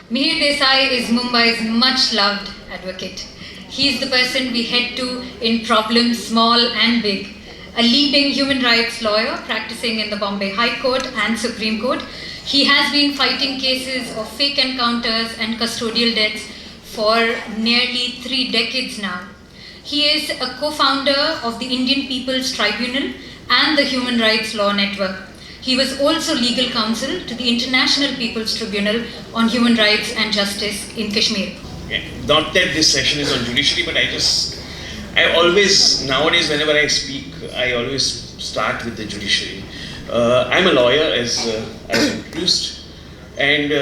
Mihir Desai is Mumbai's much-loved advocate. He is the person we head to in problems small and big. A leading human rights lawyer practicing in the Bombay High Court and Supreme Court, he has been fighting cases of fake encounters and custodial deaths for nearly 3 decades now. He is a co-founder of the Indian People's Tribunal and the Human Rights Law Network. He was also legal counsel to the International People's Tribunal on Human Rights and Justice in Kashmir. Not that this session is on judiciary, but I always, nowadays whenever I speak, I always start with the judiciary. I'm a lawyer, as introduced, and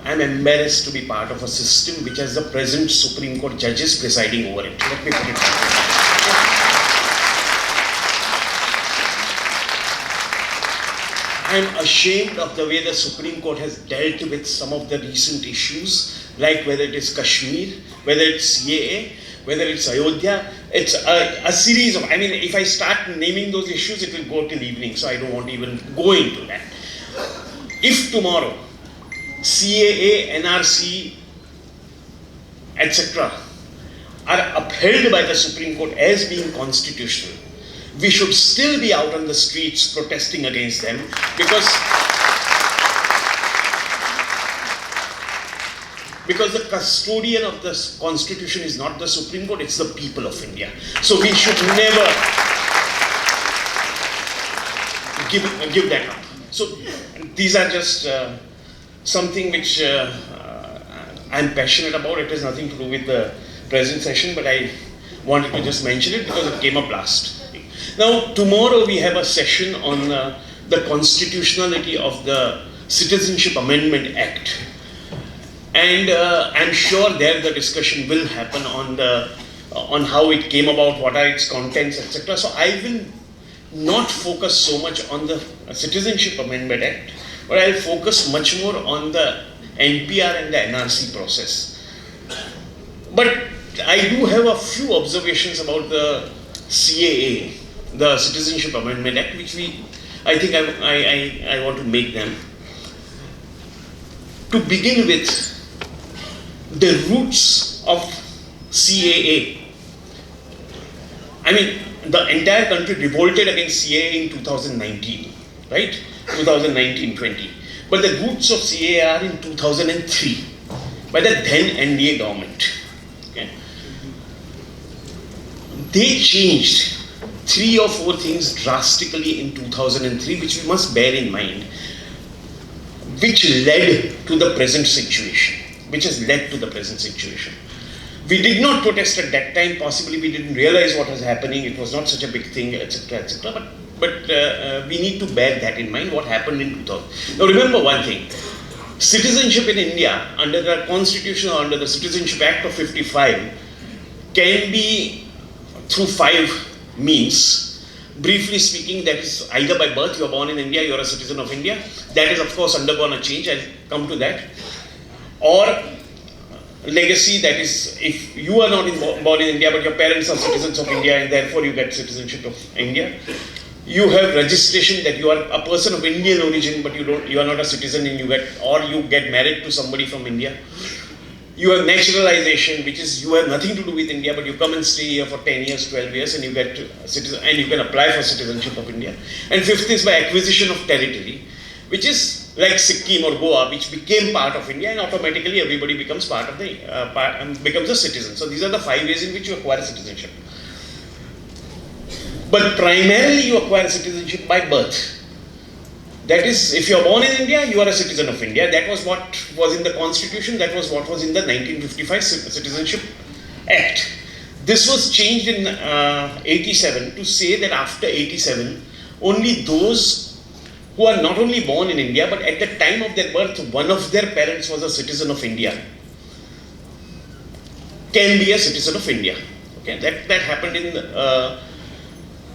I'm embarrassed to be part of a system which has the present Supreme Court judges presiding over it. Let me put it that way. I'm ashamed of the way the Supreme Court has dealt with some of the recent issues, like whether it is Kashmir, whether it's CAA, whether it's Ayodhya. It's a series of, I mean, if I start naming those issues, it will go till evening, so I don't want to even go into that. If tomorrow CAA, NRC, etc. are upheld by the Supreme Court as being constitutional, we should still be out on the streets protesting against them, because the custodian of the Constitution is not the Supreme Court, it's the people of India. So we should never give that up. So these are just something which I'm passionate about. It has nothing to do with the present session, but I wanted to just mention it because it came up last. Now, tomorrow we have a session on the constitutionality of the Citizenship Amendment Act. And I'm sure there the discussion will happen on how it came about, what are its contents, etc. So I will not focus so much on the Citizenship Amendment Act, but I'll focus much more on the NPR and the NRC process. But I do have a few observations about the CAA, the Citizenship Amendment Act, which I think I want to make them. To begin with, the roots of CAA. I mean, the entire country revolted against CAA in 2019, right? 2019-20. But the roots of CAA are in 2003 by the then NDA government. Okay? They changed 3 or 4 things drastically in 2003, which we must bear in mind, which led to the present situation. Which has led to the present situation. We did not protest at that time, possibly we didn't realize what was happening, it was not such a big thing, etc., etc. But we need to bear that in mind, what happened in 2000. Now remember one thing, citizenship in India, under the Constitution or under the Citizenship Act of 55, can be through 5 means. Briefly speaking, that is either by birth, you are born in India, you are a citizen of India. That is of course undergone a change, I'll come to that. Or legacy, that is, if you are not born in India but your parents are citizens of India and therefore you get citizenship of India. You have registration that you are a person of Indian origin but you are not a citizen, and you get married to somebody from India. You have naturalization, which is you have nothing to do with India but you come and stay here for 10 years, 12 years and you get citizen, and you can apply for citizenship of India. And 5th is by acquisition of territory, which is like Sikkim or Goa, which became part of India, and automatically everybody becomes part of the becomes a citizen. So these are the 5 ways in which you acquire citizenship. But primarily you acquire citizenship by birth. That is, if you are born in India, you are a citizen of India. That was what was in the Constitution. That was what was in the 1955 Citizenship Act. This was changed in 87 to say that after 87, only those who are not only born in India, but at the time of their birth, one of their parents was a citizen of India, can be a citizen of India. Okay, that happened in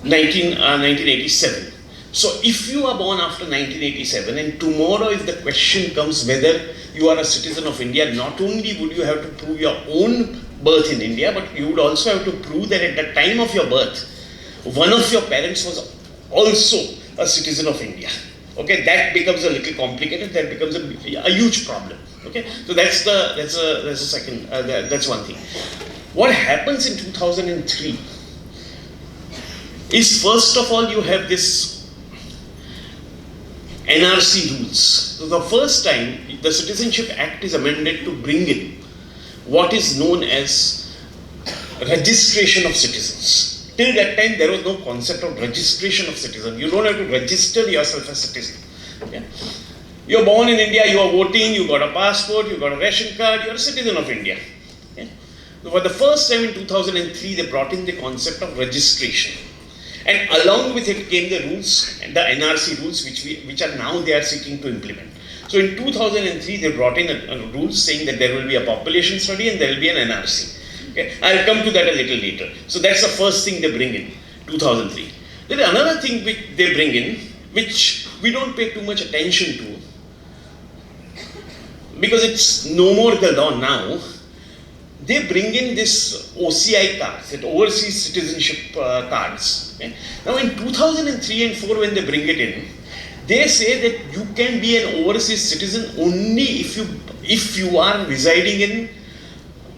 1987. So if you are born after 1987, and tomorrow if the question comes whether you are a citizen of India, not only would you have to prove your own birth in India, but you would also have to prove that at the time of your birth, one of your parents was also a citizen of India. Okay, that becomes a little complicated, that becomes a huge problem. Okay, so that's the second. That's one thing. What happens in 2003 is, first of all, you have this NRC rules. So the first time the Citizenship Act is amended to bring in what is known as registration of citizens. Till that time, there was no concept of registration of citizen. You don't have to register yourself as citizen. Okay? You're born in India, you are voting, you got a passport, you got a ration card, you're a citizen of India. Okay? So for the first time in 2003, they brought in the concept of registration. And along with it came the rules, the NRC rules, which are now they are seeking to implement. So in 2003, they brought in a rules saying that there will be a population study and there will be an NRC. Okay? I'll come to that a little later. So that's the first thing they bring in, 2003. There is another thing which they bring in, which we don't pay too much attention to, because it's no more the law now. They bring in this OCI cards, that overseas citizenship cards. Okay? Now in 2003 and 4, when they bring it in, they say that you can be an overseas citizen only if you are residing in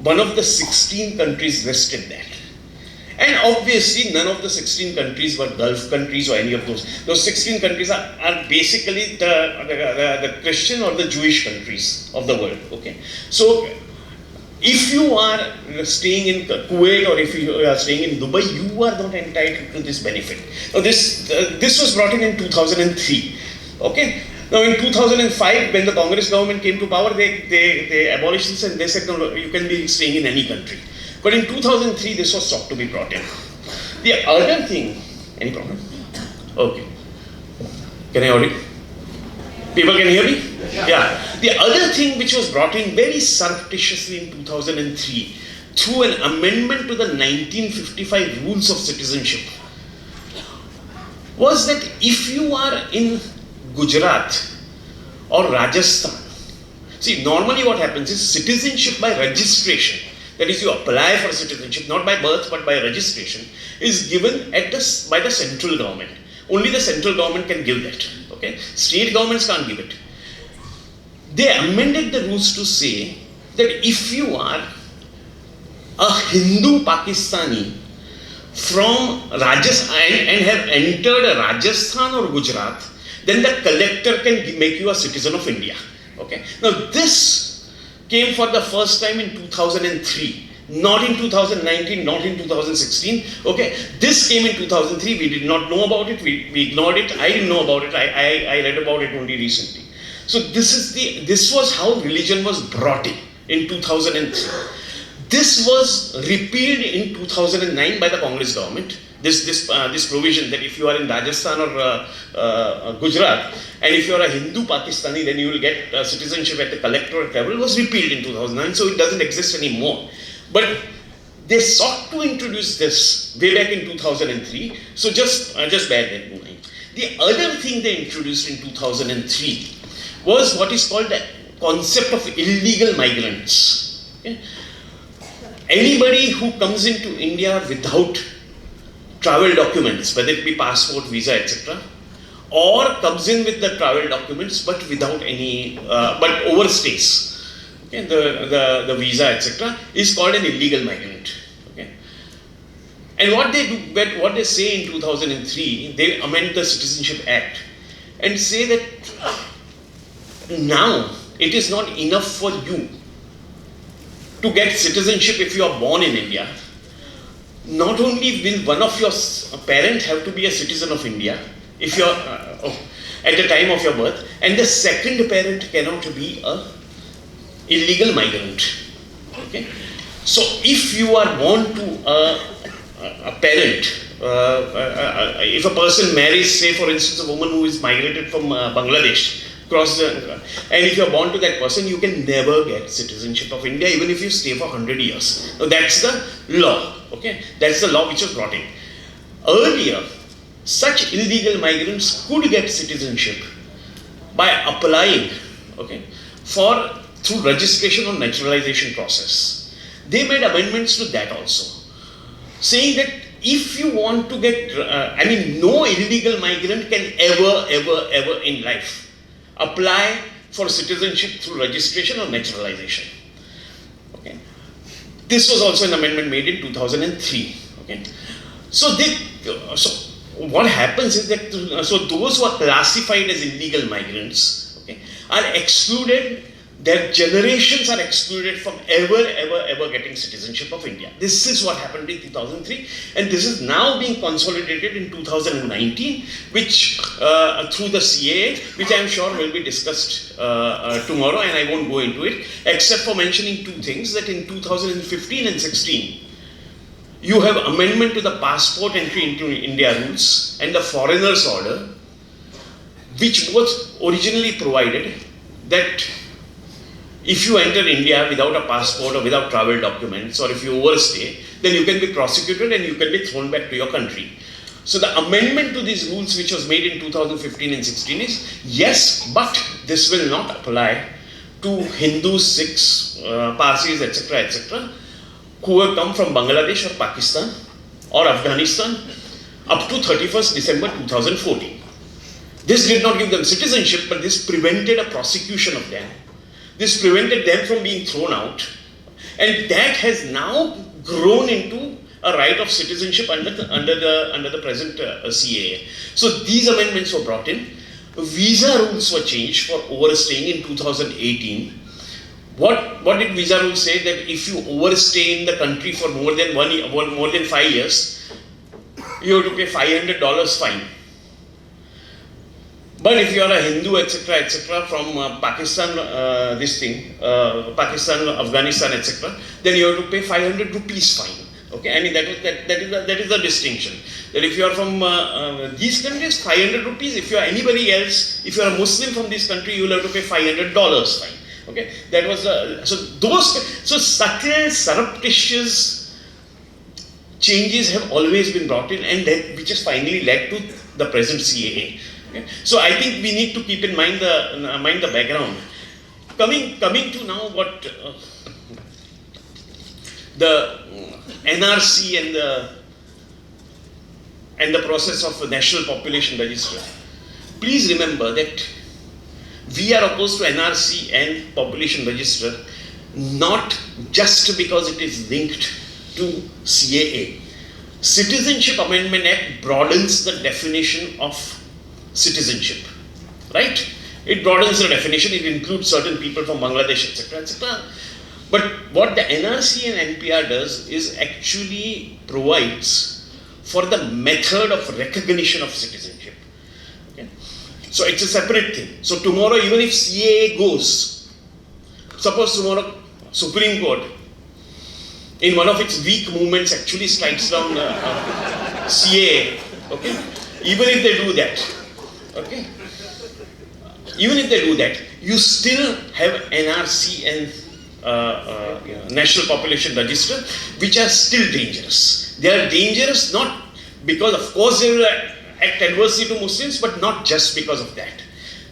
one of the 16 countries listed there. And obviously, none of the 16 countries were Gulf countries or any of those. Those 16 countries are basically the Christian or the Jewish countries of the world. Okay, so if you are staying in Kuwait or if you are staying in Dubai, you are not entitled to this benefit. Now this was brought in 2003. Okay. Now in 2005, when the Congress government came to power, they abolished this and they said, no, you can be staying in any country. But in 2003, this was sought to be brought in. The other thing, any problem? Okay. Can I audio? People can hear me? Yeah. The other thing which was brought in very surreptitiously in 2003 through an amendment to the 1955 rules of citizenship was that if you are in Gujarat or Rajasthan, see, normally what happens is citizenship by registration, that is, you apply for citizenship not by birth but by registration, is given by the central government. Only the central government can give that. Okay, state governments can't give it. They amended the rules to say that if you are a Hindu Pakistani from Rajasthan and have entered Rajasthan or Gujarat, then the collector can make you a citizen of India. Okay. Now this came for the first time in 2003, not in 2019, not in 2016. Okay. This came in 2003. We did not know about it. We ignored it. I didn't know about it. I read about it only recently. So this was how religion was brought in 2003. This was repealed in 2009 by the Congress government. This provision that if you are in Rajasthan or Gujarat and if you are a Hindu Pakistani, then you will get citizenship at the collectorate level, was repealed in 2009, so it doesn't exist anymore. But they sought to introduce this way back in 2003, so just bear that in mind. The other thing they introduced in 2003 was what is called the concept of illegal migrants. Okay? Anybody who comes into India without travel documents, whether it be passport, visa, etc., or comes in with the travel documents but without any, but overstays, okay, the visa, etc., is called an illegal migrant. Okay? And what they do, what they say in 2003, they amend the Citizenship Act and say that now it is not enough for you to get citizenship if you are born in India. Not only will one of your parents have to be a citizen of India if you are at the time of your birth, and the second parent cannot be a illegal migrant. Okay, so if you are born to a parent, if a person marries, say for instance, a woman who is migrated from Bangladesh, and if you are born to that person, you can never get citizenship of India even if you stay for 100 years. Now that's the law. Okay, that's the law which was brought in. Earlier, such illegal migrants could get citizenship by applying, okay, through registration or naturalization process. They made amendments to that also, saying that if you want to get, no illegal migrant can ever in life apply for citizenship through registration or naturalization. Okay. This was also an amendment made in 2003. Okay. So what happens is that those who are classified as illegal migrants, okay, are excluded. Their generations are excluded from ever getting citizenship of India. This is what happened in 2003, and this is now being consolidated in 2019, which through the CAA, which I am sure will be discussed tomorrow, and I won't go into it, except for mentioning two things, that in 2015 and 16, you have amendment to the passport entry into India rules and the foreigners order, which both originally provided that if you enter India without a passport or without travel documents, or if you overstay, then you can be prosecuted and you can be thrown back to your country. So the amendment to these rules, which was made in 2015 and 16, is yes, but this will not apply to Hindus, Sikhs, Parsis, etc., who have come from Bangladesh or Pakistan or Afghanistan up to 31st December 2014. This did not give them citizenship, but this prevented a prosecution of them. This prevented them from being thrown out, and that has now grown into a right of citizenship under the present CAA. So these amendments were brought in. Visa rules were changed for overstaying in 2018. What did visa rules say? That if you overstay in the country for more than 5 years, you have to pay $500 fine. But if you are a Hindu, etc., from Pakistan, Pakistan, Afghanistan, etc., then you have to pay 500 rupees fine. Okay, I mean that is the distinction. That if you are from these countries, 500 rupees. If you are anybody else, if you are a Muslim from this country, you will have to pay $500 fine. Okay, that was so subtle, surreptitious changes have always been brought in, and that which has finally led to the present CAA. Okay. So I think we need to keep in mind the background. Coming to now what the NRC and the process of national population register. Please remember that we are opposed to NRC and population register not just because it is linked to CAA. Citizenship Amendment Act broadens the definition of citizenship, right? It broadens the definition, it includes certain people from Bangladesh, etc. But what the NRC and NPR does is actually provides for the method of recognition of citizenship. Okay? So it's a separate thing. So tomorrow, even if CAA goes, suppose tomorrow Supreme Court, in one of its weak movements, actually strikes down CAA, okay? Even if they do that, okay? Even if they do that, you still have NRC and National Population Register, which are still dangerous. They are dangerous not because, of course, they will act adversely to Muslims, but not just because of that.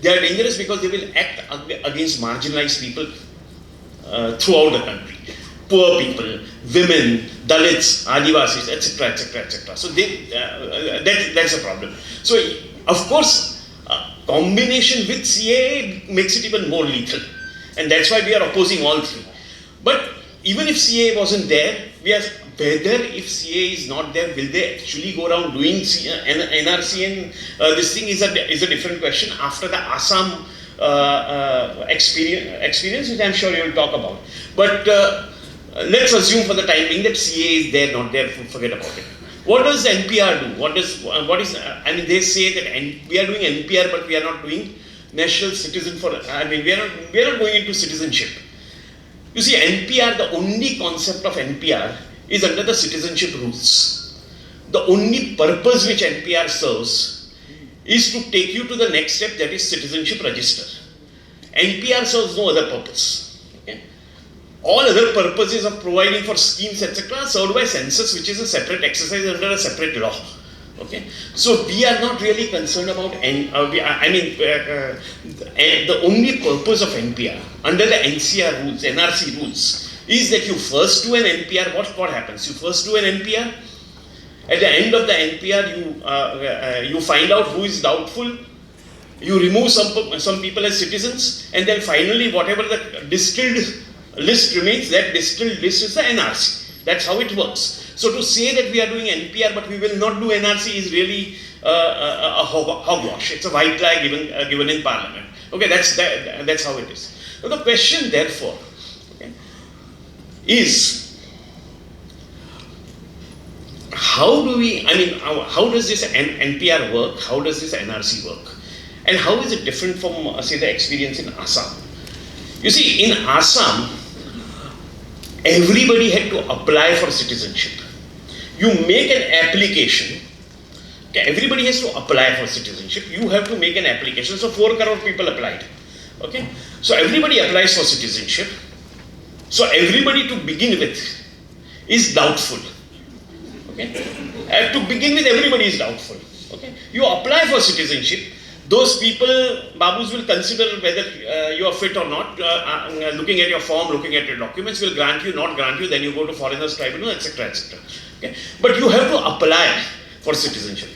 They are dangerous because they will act against marginalized people throughout the country. Poor people, women, Dalits, Adivasis, etc. So that's a problem. So, of course, combination with CAA makes it even more lethal, and that's why we are opposing all three. But even if CAA wasn't there, whether if CAA is not there, will they actually go around doing NRC and this thing is a different question after the Assam experience, which I'm sure you will talk about. But let's assume for the time being that CAA is there, not there, forget about it. What does NPR do? I mean, they say that we are doing NPR, but we are not doing national citizen we are not going into citizenship. You see, NPR, the only concept of NPR is under the citizenship rules. The only purpose which NPR serves is to take you to the next step, that is citizenship register. NPR serves no other purpose. All other purposes of providing for schemes, etc., served by census, which is a separate exercise under a separate law. Okay, so we are not really concerned about. The only purpose of NPR under the NCR rules, NRC rules, is that you first do an NPR. What happens? You first do an NPR. At the end of the NPR, you find out who is doubtful. You remove some people as citizens, and then finally whatever the distilled list remains, that distilled list is the NRC. That's how it works. So to say that we are doing NPR but we will not do NRC is really a hogwash. It's a white lie given in Parliament. Okay, that's how it is. So the question therefore, okay, is how does this NPR work? How does this NRC work? And how is it different from, say, the experience in Assam? You see, in Assam, everybody had to apply for citizenship. You make an application. Okay, everybody has to apply for citizenship. You have to make an application. So 4 crore people applied. Okay, so everybody applies for citizenship. So everybody to begin with is doubtful. Okay, to begin with, everybody is doubtful. Okay, you apply for citizenship. Those people, Babus will consider whether you are fit or not, looking at your form, looking at your documents, will grant you, not grant you, then you go to Foreigners Tribunal, etc., etc. Okay? But you have to apply for citizenship.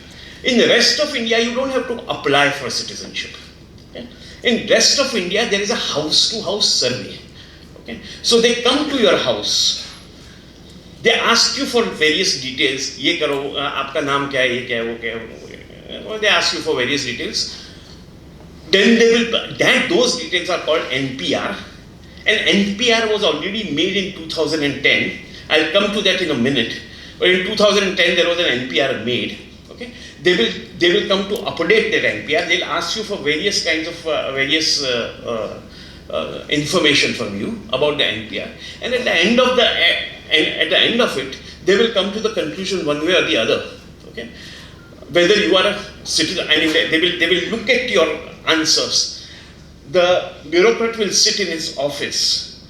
In the rest of India, you don't have to apply for citizenship. Okay? In rest of India, there is a house-to-house survey. Okay? So they come to your house, they ask you for various details, ye karo, aapka naam kya hai, ye kya hai, wo kya hai, they ask you for various details. Then those details are called NPR, and NPR was already made in 2010. I'll come to that in a minute. But in 2010 there was an NPR made. Okay, they will come to update that NPR. They'll ask you for various kinds of information from you about the NPR, and at the end of it, they will come to the conclusion one way or the other. Okay, whether you are a citizen. I mean, they will look at your answers. The bureaucrat will sit in his office.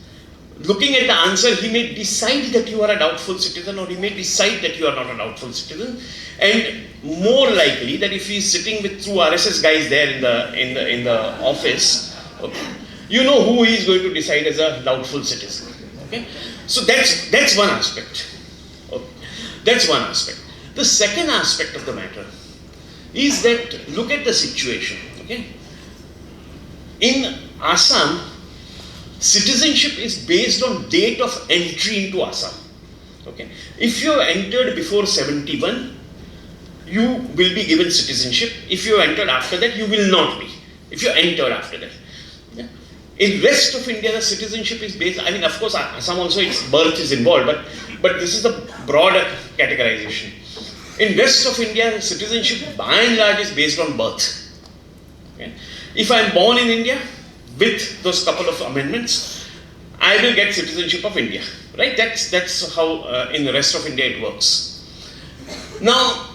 Looking at the answer, he may decide that you are a doubtful citizen, or he may decide that you are not a doubtful citizen. And more likely that if he is sitting with 2 RSS guys there in the office, okay, you know who he is going to decide as a doubtful citizen. Okay, so that's one aspect. Okay. That's one aspect. The second aspect of the matter is that look at the situation. Okay, in Assam, citizenship is based on date of entry into Assam. Okay, if you have entered before 71, you will be given citizenship. If you have entered after that, you will not be. If you entered after that. Yeah. In rest of India, the citizenship is based. I mean, of course, Assam also its birth is involved, but this is the broader categorization. In rest of India, citizenship by and large is based on birth. Okay. If I am born in India, with those couple of amendments, I will get citizenship of India. Right? That's how in the rest of India it works. Now,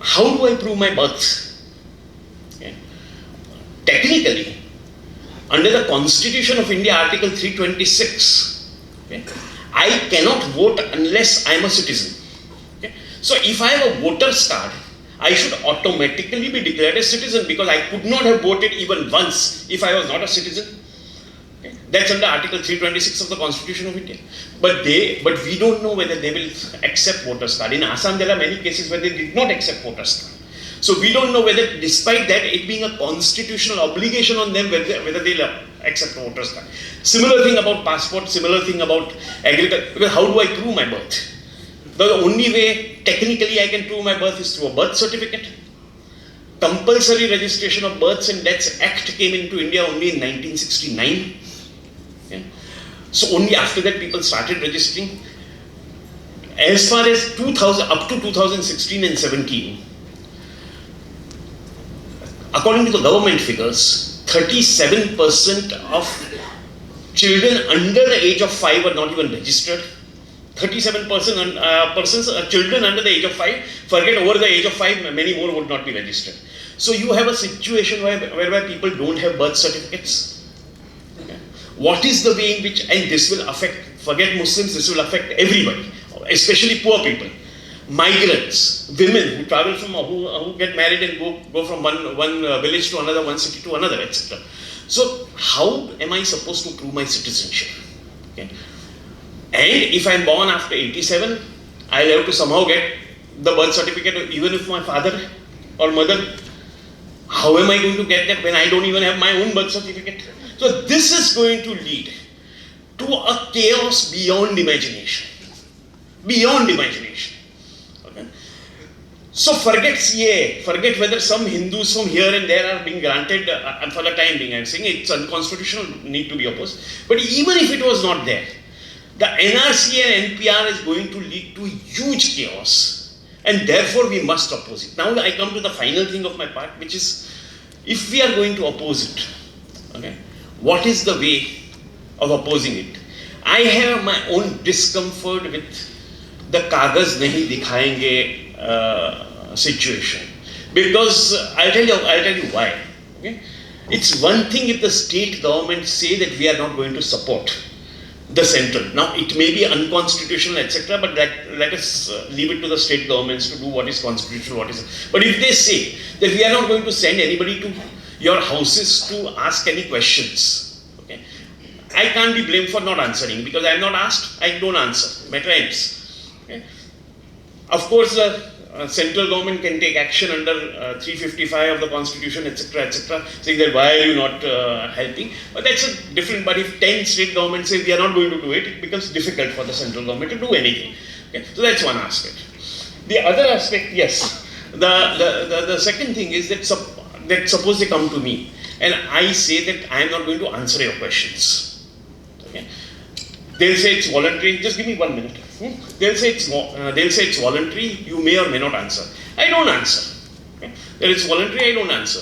how do I prove my birth? Okay. Technically, under the Constitution of India, Article 326, okay, I cannot vote unless I am a citizen. Okay. So if I have a voter's card, I should automatically be declared a citizen, because I could not have voted even once if I was not a citizen. Okay. That's under Article 326 of the Constitution of India. But we don't know whether they will accept voters card. In Assam, there are many cases where they did not accept voters card. So we don't know whether, despite that, it being a constitutional obligation on them, whether they'll accept voters card. Similar thing about passport, similar thing about agriculture. Because how do I prove my birth? The only way technically I can prove my birth is through a birth certificate. Compulsory registration of births and deaths Act came into India only in 1969. Okay. So only after that people started registering. As far as 2000, up to 2016 and 17, according to the government figures, 37% of children under the age of 5 are not even registered. 37% children under the age of 5, forget over the age of 5, many more would not be registered. So you have a situation whereby people don't have birth certificates. Okay. What is the way in which, and this will affect, forget Muslims, this will affect everybody, especially poor people, migrants, women who travel from, who get married and go from one village to another, one city to another, etc. So how am I supposed to prove my citizenship? Okay. And if I am born after 87, I will have to somehow get the birth certificate, even if my father or mother. How am I going to get that when I don't even have my own birth certificate? So this is going to lead to a chaos beyond imagination. Beyond imagination. Okay? So forget CA, forget whether some Hindus from here and there are being granted, and for the time being I'm saying it's unconstitutional, need to be opposed. But even if it was not there, the NRC and NPR is going to lead to huge chaos, and therefore we must oppose it. Now I come to the final thing of my part, which is, if we are going to oppose it, okay, what is the way of opposing it? I have my own discomfort with the kagaz nahi dikhayenge situation, because I'll tell you why. Okay? It's one thing if the state government say that we are not going to support the central. Now it may be unconstitutional, etc., but let us leave it to the state governments to do what is constitutional, what is. But if they say that we are not going to send anybody to your houses to ask any questions, okay, I can't be blamed for not answering, because I am not asked, I don't answer. Matter ends. Okay. Of course, the central government can take action under 355 of the Constitution, etc., etc., saying that why are you not helping? But that's a different. But if 10 state governments say we are not going to do it, it becomes difficult for the central government to do anything. Okay? So that's one aspect. The other aspect, yes. The second thing is that suppose they come to me and I say that I am not going to answer your questions. Okay? They'll say it's voluntary. Just give me 1 minute. They'll say it's voluntary. You may or may not answer. I don't answer. Okay? That it's voluntary. I don't answer.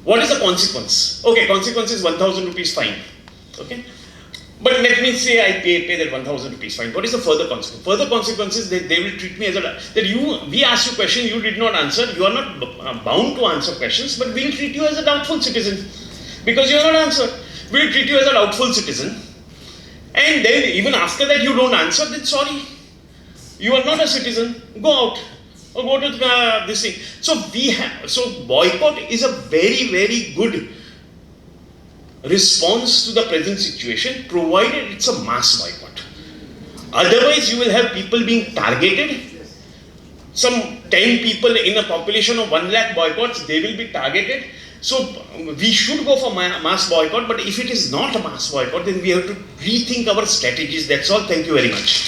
What is the consequence? Okay, consequence is 1,000 rupees fine. Okay, but let me say I pay that 1,000 rupees fine. What is the further consequence? Further consequence is that they will treat me as we asked you question, you did not answer. You are not bound to answer questions, but we'll treat you as a doubtful citizen because you are not answered. We'll treat you as a doubtful citizen. And then even after that you don't answer, then sorry, you are not a citizen, go out or go to this thing. So boycott is a very, very good response to the present situation, provided it's a mass boycott. Otherwise you will have people being targeted. Some 10 people in a population of 1 lakh boycotts, they will be targeted. So we should go for mass boycott, but if it is not a mass boycott, then we have to rethink our strategies. That's all. Thank you very much.